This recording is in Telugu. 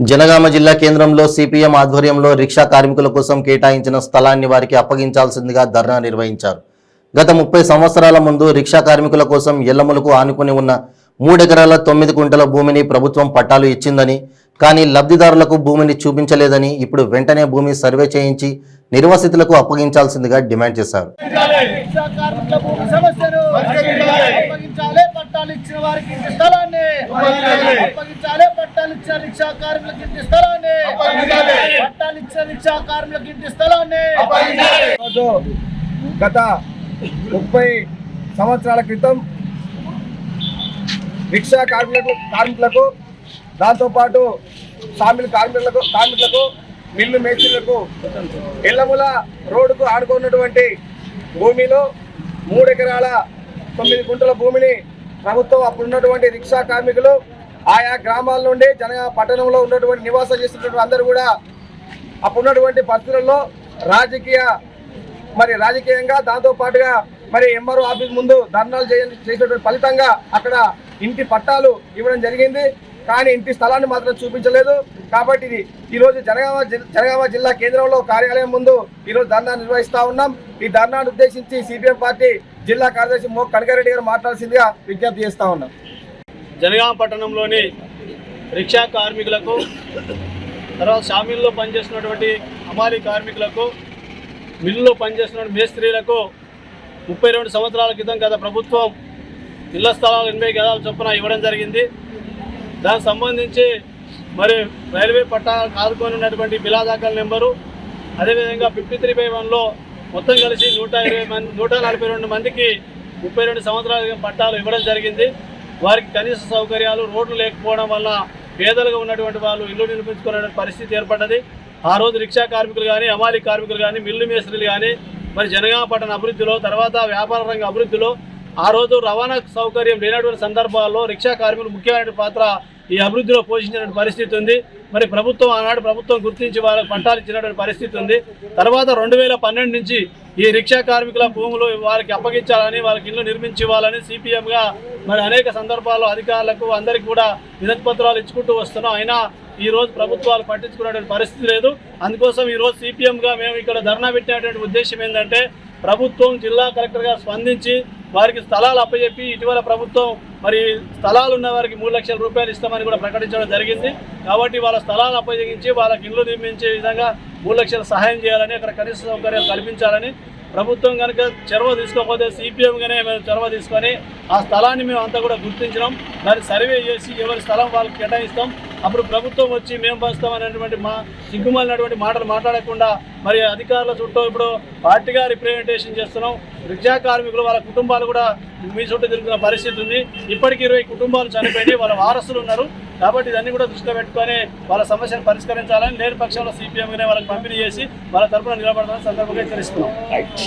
జనగామ జిల్లా కేంద్రంలో సిపిఎం ఆధ్వర్యంలో రిక్షా కార్మికుల కోసం కేటాయించిన స్థలాన్ని వారికి అప్పగించాల్సిందిగా ధర్నా నిర్వహించారు. గత 30 సంవత్సరాల ముందు రిక్షా కార్మికుల కోసం ఎల్లములకు ఆనుకుని ఉన్న 3 ఎకరాల 9 గుంటల భూమిని ప్రభుత్వం పట్టాలు ఇచ్చిందని, కానీ లబ్ధిదారులకు భూమిని చూపించలేదని, ఇప్పుడు వెంటనే భూమి సర్వే చేయించి నిర్వాసితులకు అప్పగించాల్సిందిగా డిమాండ్ చేశారు. గత 30 సంవత్సరాల క్రితం రిక్షా కార్మికులకు దాంతోపాటు సామిల్ కార్మికులకు మిల్లు మేస్త్రీలకు ఎల్లముల రోడ్డుకు ఆడుకున్నటువంటి భూమిలో 3 ఎకరాల 9 గుంటల భూమిని ప్రభుత్వం అప్పుడున్నటువంటి రిక్షా కార్మికులు ఆయా గ్రామాల నుండి జనగామ పట్టణంలో ఉన్నటువంటి నివాసం చేస్తున్నటువంటి అందరూ కూడా అప్పుడున్నటువంటి పరిస్థితుల్లో రాజకీయంగా దాంతోపాటుగా ఎంఆర్ఓ ఆఫీస్ ముందు ధర్నాలు చేసినటువంటి ఫలితంగా అక్కడ ఇంటి పట్టాలు ఇవ్వడం జరిగింది. కానీ ఇంటి స్థలాన్ని మాత్రం చూపించలేదు. కాబట్టి ఈరోజు జనగామ జిల్లా కేంద్రంలో కార్యాలయం ముందు ఈరోజు ధర్నా నిర్వహిస్తా ఉన్నాం. ఈ ధర్నాను ఉద్దేశించి సిపిఎం పార్టీ జిల్లా కార్యదర్శి మో కనకారెడ్డి గారు మాట్లాడాల్సిందిగా విజ్ఞప్తి చేస్తా ఉన్నాం. జనగామ పట్టణంలోని రిక్షా కార్మికులకు, తర్వాత షామిల్లో పనిచేస్తున్నటువంటి హమాలీ కార్మికులకు, మిల్లులో పనిచేస్తున్న మేస్త్రీలకు 32 సంవత్సరాల క్రితం గత ప్రభుత్వం ఇళ్ల స్థలాలు 80 గదాల చొప్పున ఇవ్వడం జరిగింది. దానికి సంబంధించి రైల్వే పట్టా ఆదుకొని ఉన్నటువంటి బిలాదాఖల్ నెంబరు, అదేవిధంగా 53/1లో మొత్తం కలిసి 142 మందికి 32 సంవత్సరాల పట్టాలు ఇవ్వడం జరిగింది. వారికి కనీస సౌకర్యాలు, రోడ్లు లేకపోవడం వల్ల పేదలుగా ఉన్నటువంటి వాళ్ళు ఇల్లు నిర్మించుకునే పరిస్థితి ఏర్పడ్డది. ఆ రోజు రిక్షా కార్మికులు కానీ, హమాలీ కార్మికులు కానీ, మిల్లు మేస్త్రీలు కానీ జనగామ పట్టణ అభివృద్ధిలో, తర్వాత వ్యాపార రంగ అభివృద్ధిలో ఆ రోజు రవాణా సౌకర్యం లేనటువంటి సందర్భాల్లో రిక్షా కార్మికులు ముఖ్యమైన పాత్ర ఈ అభివృద్ధిలో పోషించిన పరిస్థితి ఉంది. ప్రభుత్వం ఆనాడు గుర్తించి వాళ్ళకి పట్టాలు ఇచ్చినటువంటి పరిస్థితి ఉంది. తర్వాత 2012 నుంచి ఈ రిక్షా కార్మికుల భూములు వారికి అప్పగించాలని, వాళ్ళకి ఇల్లు నిర్మించి ఇవ్వాలని సిపిఎంగా అనేక సందర్భాల్లో అధికారులకు అందరికీ కూడా వినతి పత్రాలు ఇచ్చుకుంటూ వస్తున్నాం. అయినా ఈ రోజు ప్రభుత్వాలు పట్టించుకునేటువంటి పరిస్థితి లేదు. అందుకోసం ఈరోజు సిపిఎంగా మేము ఇక్కడ ధర్నా పెట్టినటువంటి ఉద్దేశం ఏంటంటే, ప్రభుత్వం జిల్లా కలెక్టర్గా స్పందించి వారికి స్థలాలు అప్పచెప్పి, ఇటీవల ప్రభుత్వం స్థలాలు ఉన్న వారికి 3 లక్షల రూపాయలు ఇస్తామని కూడా ప్రకటించడం జరిగింది. కాబట్టి వాళ్ళ స్థలాలు అప్పగించి వాళ్ళకి ఇల్లు నిర్మించే విధంగా 3 లక్షల సహాయం చేయాలని, అక్కడ కనీస సౌకర్యాలు కల్పించాలని ప్రభుత్వం కనుక చొరవ తీసుకోకపోతే సిపిఎంగానే మేము చొరవ తీసుకొని ఆ స్థలాన్ని మేము అంతా కూడా గుర్తించినాం. దాన్ని సర్వే చేసి ఎవరి స్థలం వాళ్ళకి కేటాయిస్తాం. అప్పుడు ప్రభుత్వం వచ్చి మేము పంచుతామనేటువంటి సిగ్గుమాలినటువంటి మాటలు మాట్లాడకుండా అధికారుల చుట్టూ ఇప్పుడు పార్టీగా రిప్రజెంటేషన్ చేస్తున్నాం. రిక్షా కార్మికులు వాళ్ళ కుటుంబాలు కూడా మీ చుట్టూ తిరుగుతున్న పరిస్థితి ఉంది. ఇప్పటికీ 20 కుటుంబాలు చనిపోయి వాళ్ళ వారసులు ఉన్నారు. కాబట్టి ఇదన్నీ కూడా దృష్టిలో పెట్టుకొని వాళ్ళ సమస్యను పరిష్కరించాలని లేని పక్షంలో సిపిఎంగానే వాళ్ళకి పంపిణీ చేసి వాళ్ళ తరఫున నిలబడతామని సందర్భంగా తెలుస్తున్నాం.